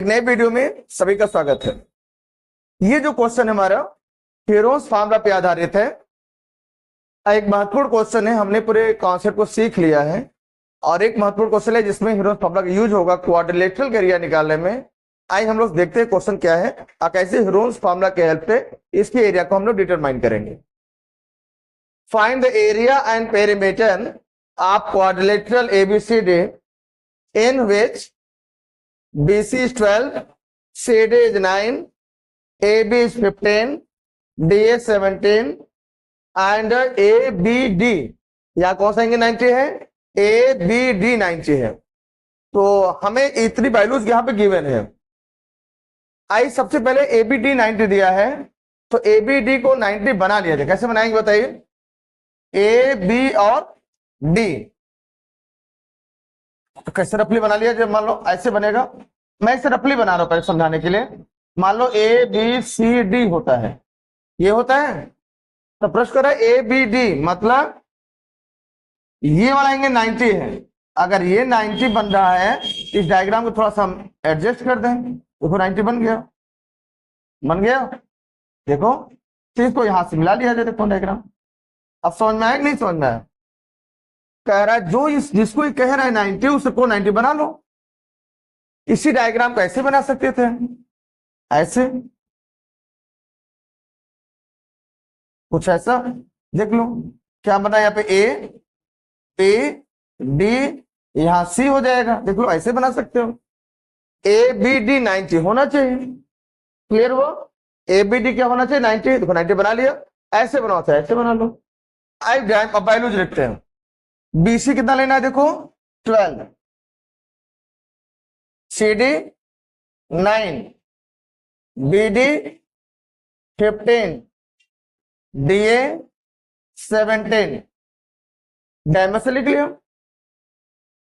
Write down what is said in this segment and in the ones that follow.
नए वीडियो में सभी का स्वागत है। ये जो क्वेश्चन हमारा हेरोन्स फार्मूला पे आधारित है, एक महत्वपूर्ण क्वेश्चन है। हमने पूरे कॉन्सेप्ट को सीख लिया है और एक महत्वपूर्ण क्वेश्चन है जिसमें हेरोन्स फार्मूला का यूज होगा क्वाड्रिलेटरल एरिया निकालने में। आइए हम लोग देखते हैं क्वेश्चन क्या है और कैसे हेरोन्स फार्मूला के हेल्प से इसके एरिया को हम लोग डिटरमाइन करेंगे। Find the area and perimeter of quadrilateral ABCD in which BC is 12, CD is 9, AB is 15, DA 17 and ABD या कौन सा 90 है, ABD 90 है। तो हमें इतनी वैल्यूज यहां पे गिवन है। आई सबसे पहले ABD 90 दिया है तो ABD को 90 बना लिया जाए। कैसे बनाएंगे बताइए? A, B और D तो कैसे रफली बना लिया? जब मान लो ऐसे बनेगा, मैं इसे रफली बना रहा हूं पहले समझाने के लिए। मान लो ए बी सी डी होता है, ये होता है तो प्रश्न कर रहा है ए बी डी मतलब ये वाला एंगल 90 है। अगर ये 90 बन रहा है, इस डायग्राम को थोड़ा सा हम एडजस्ट कर दें। देखो 90 बन गया, बन गया। देखो तो इसको यहां से मिला लिया जाए। देखो डायग्राम अब समझ में आया कि नहीं समझ में आया? कह रहा है जो जिसको ये कह रहा है 90 उसको 90 बना लो। इसी डायग्राम को ऐसे बना सकते थे, ऐसे कुछ ऐसा। देख लो क्या बना यहाँ पे, ए पी डी, यहां सी हो जाएगा। देख लो ऐसे बना सकते हो। ए बी डी 90 होना चाहिए। क्लियर हुआ? ए बी डी क्या होना चाहिए? 90। देखो 90 बना लिया। ऐसे बनाओ तो ऐसे बना लो। अब वैल्यूज लिखते हैं। बीसी कितना लेना है? देखो 12, CD 9, BD 15, DA 17। डायमेंशन लिख लिया।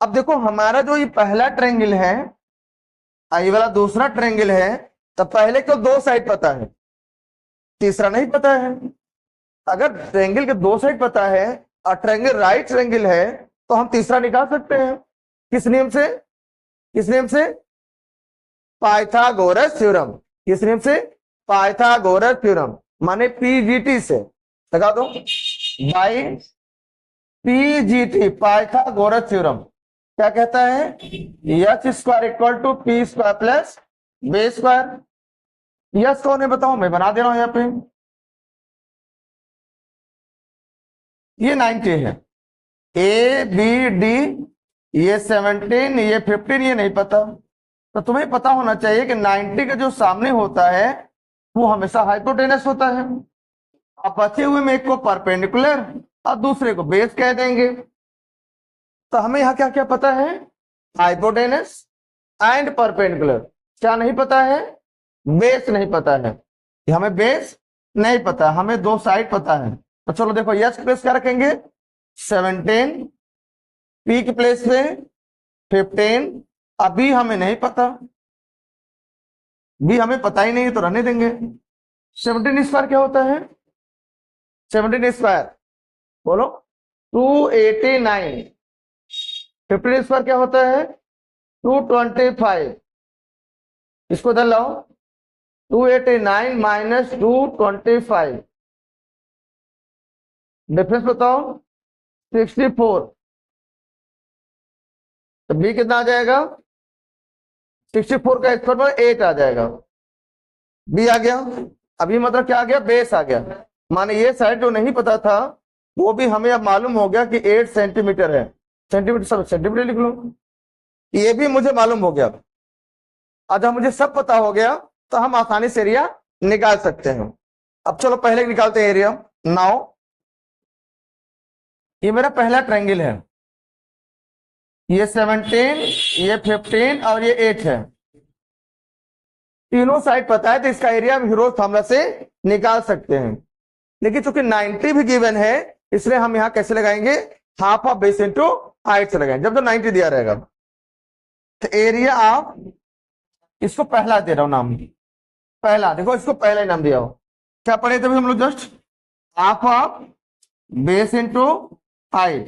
अब देखो हमारा जो ये पहला ट्रायंगल है, ये वाला दूसरा ट्रायंगल है, तो पहले को दो साइड पता है, तीसरा नहीं पता है। अगर ट्रायंगल के दो साइड पता है और ट्रायंगल राइट ट्रायंगल है तो हम तीसरा निकाल सकते हैं। किस नियम से? किस नियम से? Pythagoras theorem. किस नियम से? पाइथागोरस थ्योरम माने पीजीटी से। लगा दो बाई पीजीटी, पाइथागोरस थ्योरम। क्या कहता है? H square equal to P square plus B square. Yes कौन है बताओ? मैं बना दे रहा हूं यहां पे। ये 90 है, ए बी डी, ये 17, ये 15, ये नहीं पता। तो तुम्हें पता होना चाहिए कि 90 का जो सामने होता है वो हमेशा हाइपोटेनस होता है। अब बचे हुए में एक को परपेंडिकुलर और दूसरे को बेस कह देंगे। तो हमें यहां क्या क्या पता है? Hypotenuse and perpendicular. क्या नहीं पता है? बेस नहीं पता है। हमें बेस नहीं पता, हमें दो साइड पता है। तो चलो देखो यस की प्लेस क्या रखेंगे? 17, पी की प्लेस पे 15। अभी हमें नहीं पता, भी हमें पता ही नहीं तो रहने देंगे। 17 स्क्वायर क्या होता है? 17 स्क्वायर बोलो 289। 15 स्क्वायर क्या होता है? 225। इसको इधर लाओ, 289 माइनस 225, डिफरेंस बताओ 64। तो बी कितना आ जाएगा? 64 का स्क्वायर पर 8 आ जाएगा। बी आ गया। अभी मतलब क्या आ गया? बेस आ गया। माने ये साइड जो नहीं पता था वो भी हमें अब मालूम हो गया कि 8 सेंटीमीटर है। सेंटीमीटर सब सेंटीमीटर लिख लो, ये भी मुझे मालूम हो गया। अब जब मुझे सब पता हो गया तो हम आसानी से एरिया निकाल सकते हैं। अब चलो पहले निकालते हैं एरिया। नाउ ये मेरा पहला ट्रायंगल है, ये 17, ये 15 और ये 8 है। तीनों साइड पता है तो इसका एरिया हम हेरोन्स फार्मूला से निकाल सकते हैं। लेकिन चूंकि 90 भी गिवन है इसलिए हम यहां कैसे लगाएंगे? Half of base into height से लगाएंगे। जब तो 90 दिया रहेगा तो एरिया ऑफ, इसको पहला दे रहा हूं नाम, पहला। देखो इसको पहला ही नाम दिया हो। क्या पढ़े थे हम लोग? Just half of base into height.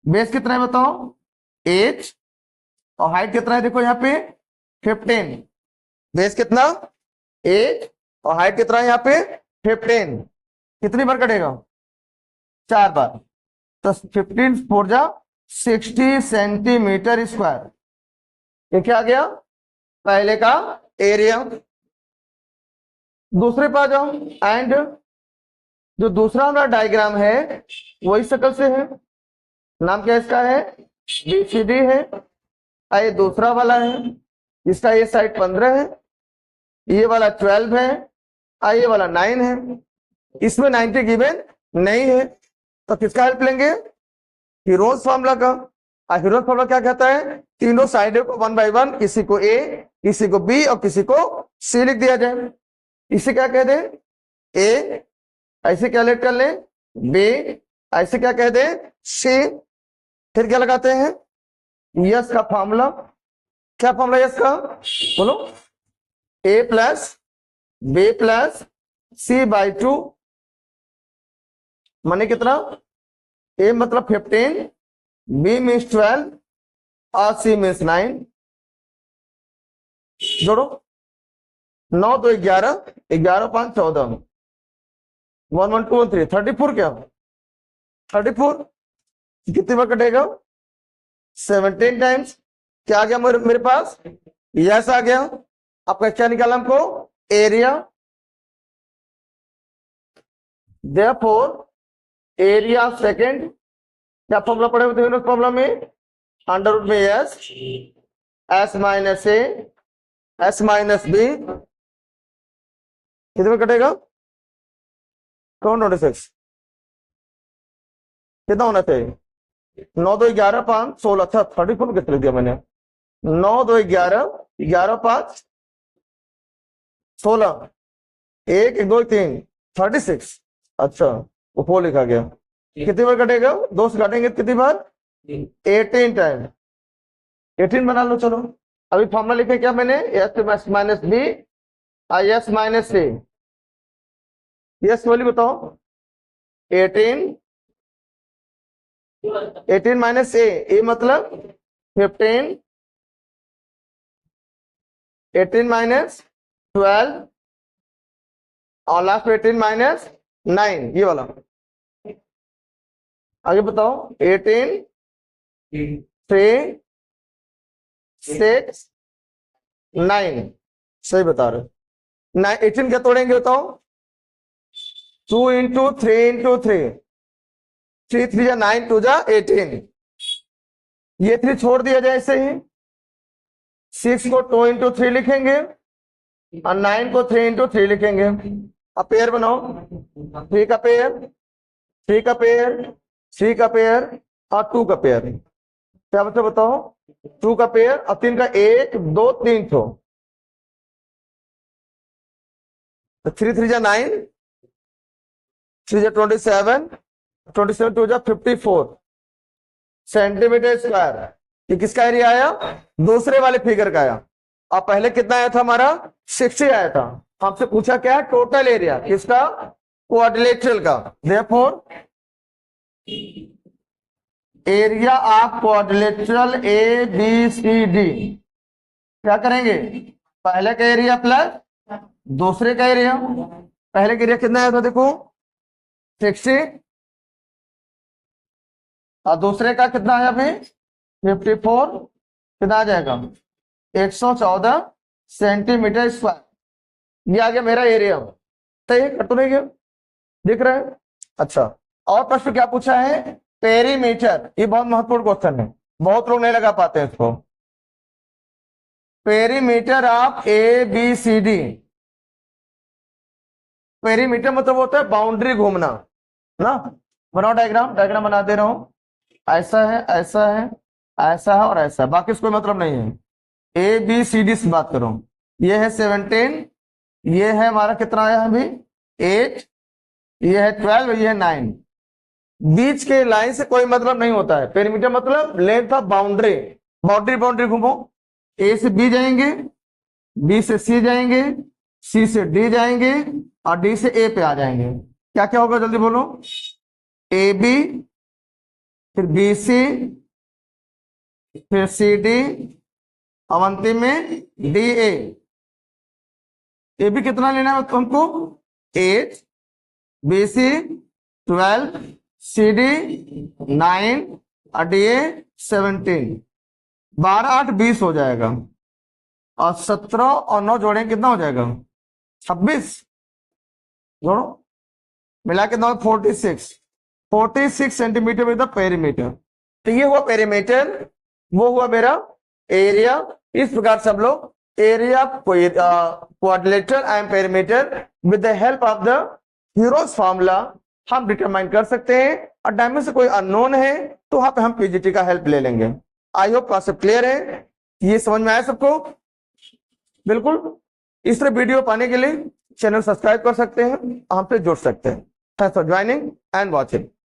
Base कितना है बताओ? 8 और हाइट कितना है? देखो यहाँ पे 15, बेस कितना 8 और हाइट कितना है यहाँ पे 15, कितनी बार कटेगा 4 बार, तो 15 4 जा 60 सेंटीमीटर स्क्वायर। ये क्या आ गया पहले का एरिया। दूसरे पे आ जाओ, एंड जो दूसरा हमारा डायग्राम है वही शक्ल से है, नाम क्या इसका है बीसीडी है, ये दूसरा वाला है, इसका ये साइड 15 है, ये वाला 12 है, ये वाला 9 है, इसमें 90 गिवन नहीं है, तो किसका हेल्प लेंगे हीरोज फार्मूला का। हीरोज फार्मूला क्या कहता है तीनों साइडों को 1 बाय 1, किसी को ए किसी को बी और किसी को सी लिख दिया जाए। इसे क्या कह दे ए, ऐसे क्या लेट कर ले बी, ऐसे क्या कह दे सी, फिर क्या लगाते हैं यस का फॉर्मूला। क्या फॉर्मूला यस का बोलो, A plus B plus C by 2, माने कितना ए मतलब 15, बी मीन्स 12 और सी मीन्स 9। जोड़ो 9 2 11, 11 5 14, 1 1 2 1 3, 34, क्या 34 कितनी बार कटेगा 17 टाइम्स। क्या आ गया मेरे पास यस आ गया। आपका क्या निकाला हमको एरिया, देयरफॉर एरिया सेकंड क्या फॉर्मूला पढ़े हुए थे प्रॉब्लम में अंडर रूट में एस, एस माइनस ए, एस माइनस बी, कितने में कटेगा कौन 26, कितना होना चाहिए 9 2 11 5 16, अच्छा 34 कितने दिया मैंने 9 2 11 11 5 16, 1 1 2 3 36, अच्छा वो 4 लिखा गया। कितनी बार कटेगा 2 से काटेंगे कितनी बार 18 टाइम, 18 बना लो। चलो अभी फॉर्मूला लिखे क्या मैंने S minus B I S minus C, yes वाली बताओ 18 18 माइनस ए मतलब 15, 18 माइनस 12 और लास्ट 18 माइनस 9, ये वाला। आगे बताओ 18 3 6 9, सही बता रहे 18 क्या तोड़ेंगे बताओ 2 इंटू 3 इंटू 3, 3 3 जा 9 2 जा 18, ये 3 छोड़ दिया जाए ऐसे ही, 6 को 2 इंटू 3 लिखेंगे और 9 को 3 इंटू 3 लिखेंगे। अब पेयर बनाओ 3 का पेयर 3 का पेयर 3 का पेयर और 2 का पेयर, क्या मतलब बताओ 2 का पेयर और 3 का 1 2 3 ठो, तो 3 3 जा 9, 3 जा 27, 27 2 जा 54 सेंटीमीटर स्क्वायर। ये किसका एरिया आया दूसरे वाले फिगर का आया, और पहले कितना आया था हमारा 60 आया था। हमसे पूछा क्या है टोटल एरिया किसका क्वाड्रिलेटरल का, therefore area of quadrilateral A B C D, क्या करेंगे पहले का एरिया प्लस दूसरे का एरिया। पहले का एरिया कितना आया था देखो 60 और दूसरे का कितना आया भाई 54, कितना आ जाएगा 114 सेंटीमीटर स्क्वायर। ये आ गया मेरा एरिया, तो ये कट तो नहीं गया दिख रहा है। अच्छा और प्रश्न क्या पूछा है पेरीमीटर, ये बहुत महत्वपूर्ण क्वेश्चन है, बहुत लोग नहीं लगा पाते हैं इसको। Perimeter of A B C D, perimeter मतलब होता है बाउंड्री घूमना ना। बनाओ डायग्राम, डायग्राम बना दे रहा हूं, ऐसा है ऐसा है ऐसा है और ऐसा है, बाकी इसको मतलब नहीं है। ए बी सी डी से बात करो, ये है 17, ये है हमारा कितना आया अभी 8, ये है 12, ये है 9। बीच के लाइन से कोई मतलब नहीं होता है, पेरीमीटर मतलब length of boundary, boundary boundary घूमो। ए से बी जाएंगे, बी से सी जाएंगे, सी से डी जाएंगे और डी से ए पे आ जाएंगे। क्या क्या होगा जल्दी बोलो, ए बी फिर बी सी फिर सी डी अब अंतिम में डी ए भी कितना लेना है तुमको 8, बी सी 12, सी डी 9 और डी ए 17। 12 8 20 हो जाएगा और 17 और 9 जोड़ें कितना हो जाएगा 26। जोड़ो मिला के 9 46 सेंटीमीटर विद द पेरीमीटर। तो ये हुआ पेरीमीटर, वो हुआ मेरा एरिया। इस प्रकार से हम लोग area quadrilateral and perimeter with the help of the heroes formula हम डिटरमाइन कर सकते हैं। और डायमेंशन से कोई अननोन है तो वहां पे हम पीजीटी का हेल्प ले लेंगे। आई होप कॉन्सेप्ट क्लियर है, ये समझ में आया सबको? बिल्कुल। इस तरह वीडियो पाने के लिए चैनल सब्सक्राइब कर सकते हैं, हमसे जुड़ सकते हैं। Thanks for joining and watching.